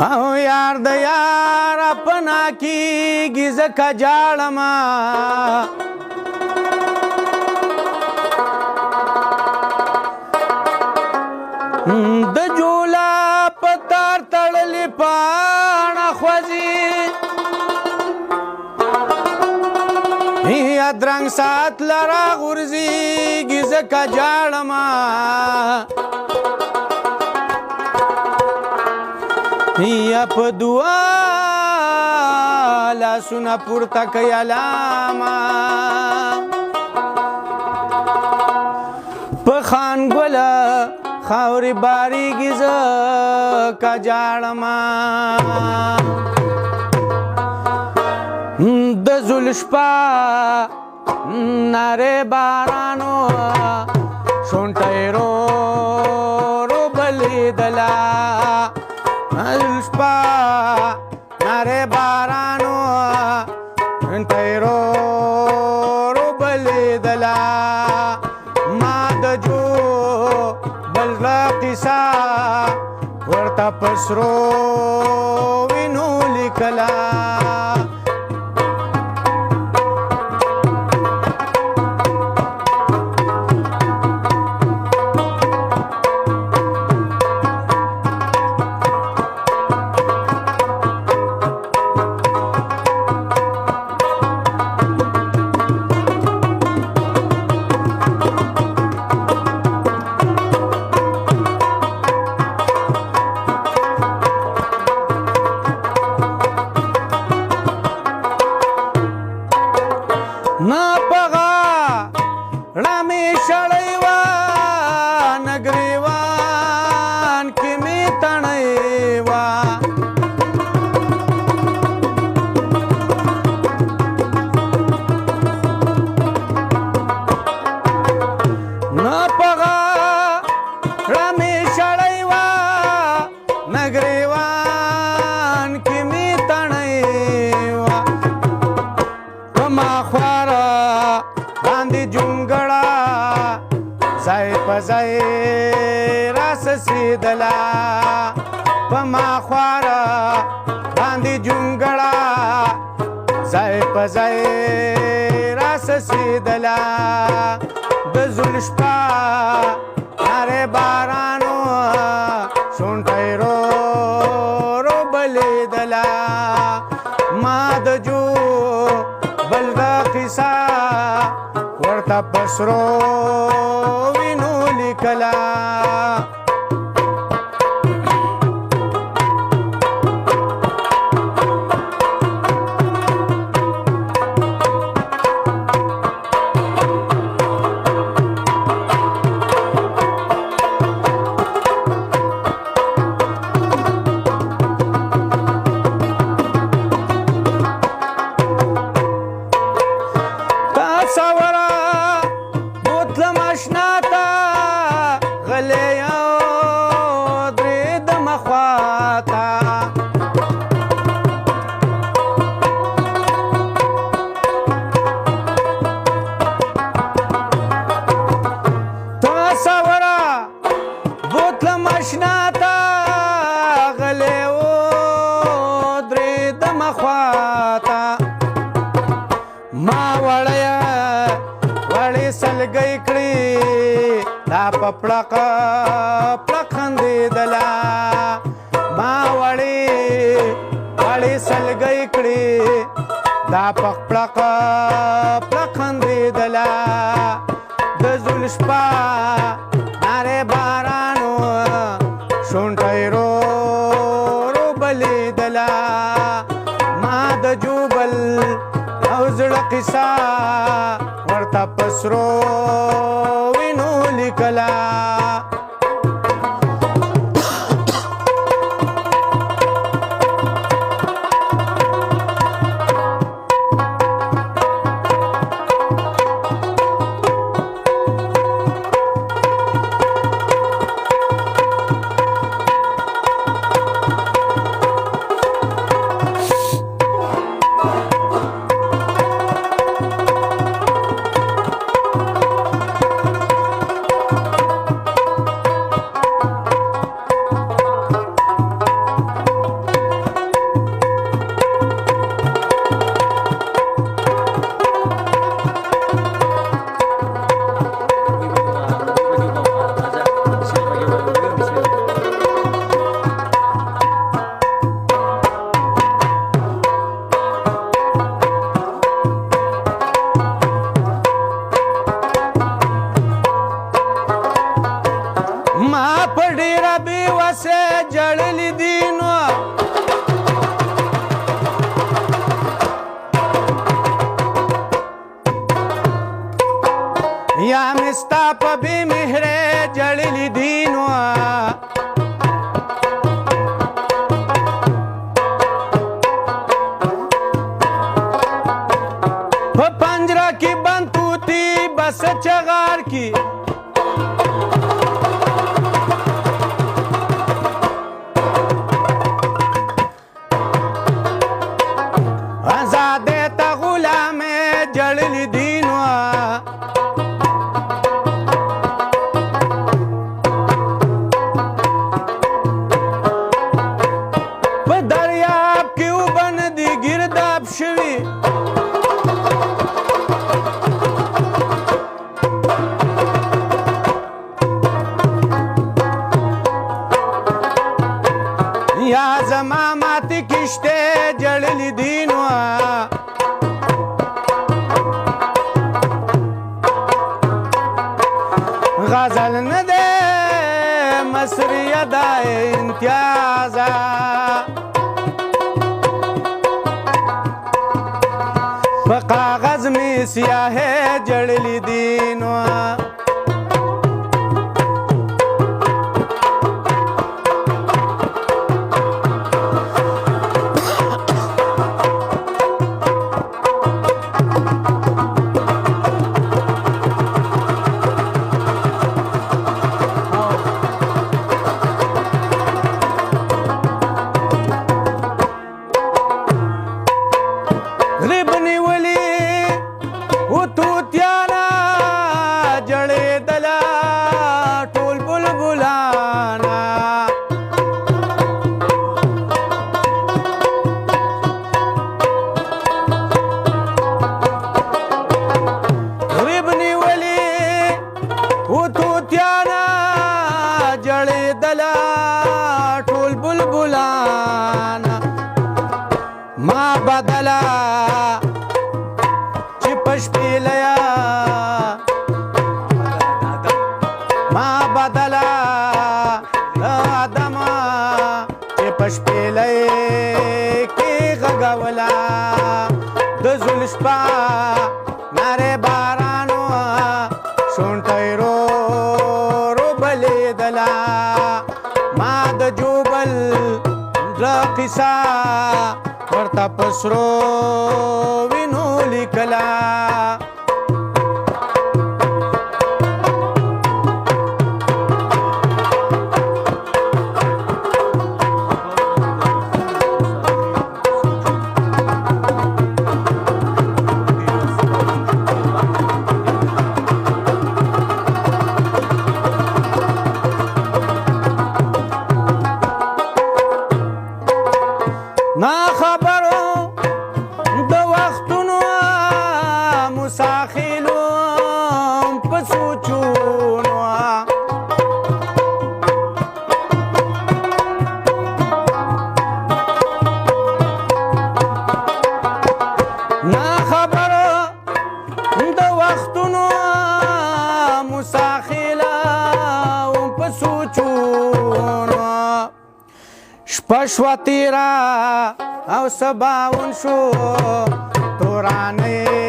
او یار د یار اپنا کیږي زکه جاړما د جولا پتار تړلې پاڼه خوځي ادرنګ سات لرا غورځيږي زکه جاړما یا په دعا لاسونه پورته کوي علامه په خانګله خاورې باریږي زکه جاړما د زلشپا ناره بارانو شونټی رو بلیدلا زلشپا ناره بارانو شونټی رو بلیدلا ما د جو بل قصه ورته پسرو وینو لیکلا سیدلا پما خوارا باندې جونګړه ځای په ځای راس سیدلا د زلشپا ناره بارانو شونټی رو بلیدلا ما د جو بل دا قصه ورته پسرو وینو لیکلا پړق پړق خندېدلا ما وړې سلګۍ کړې دا پړق پړق خندېدلا د زلشپا ناره بارانو شونټی رو بلیدلا ما د جوبل او زړه قصه ورته پسرو وینو لیکلا یا مستا په بې مهرې جړلي دي نو په پنجره کې بند توتي بس چغار کې آزادې ته غلامې جړلي دي نو شوی یا زما ماتی کشته جړلی دي نو غزل نه ده مصریه ده امتیازه په کاغذ می سیاهې جړلی دي نو ما بدلا چې پشپیلیا ما بدلا آدم چې پشپیلې کې غغولا د زلشپا ناره بارانو شونټای رو بلیدلا ما د جوبل قصه ورته پسرو وینو لیکلا نا خبرو د وختونو مساخلو په سوچونو نا خبرو د وختونو مساخلو په سوچونو شپه شوه تیره او سباون شو تورانې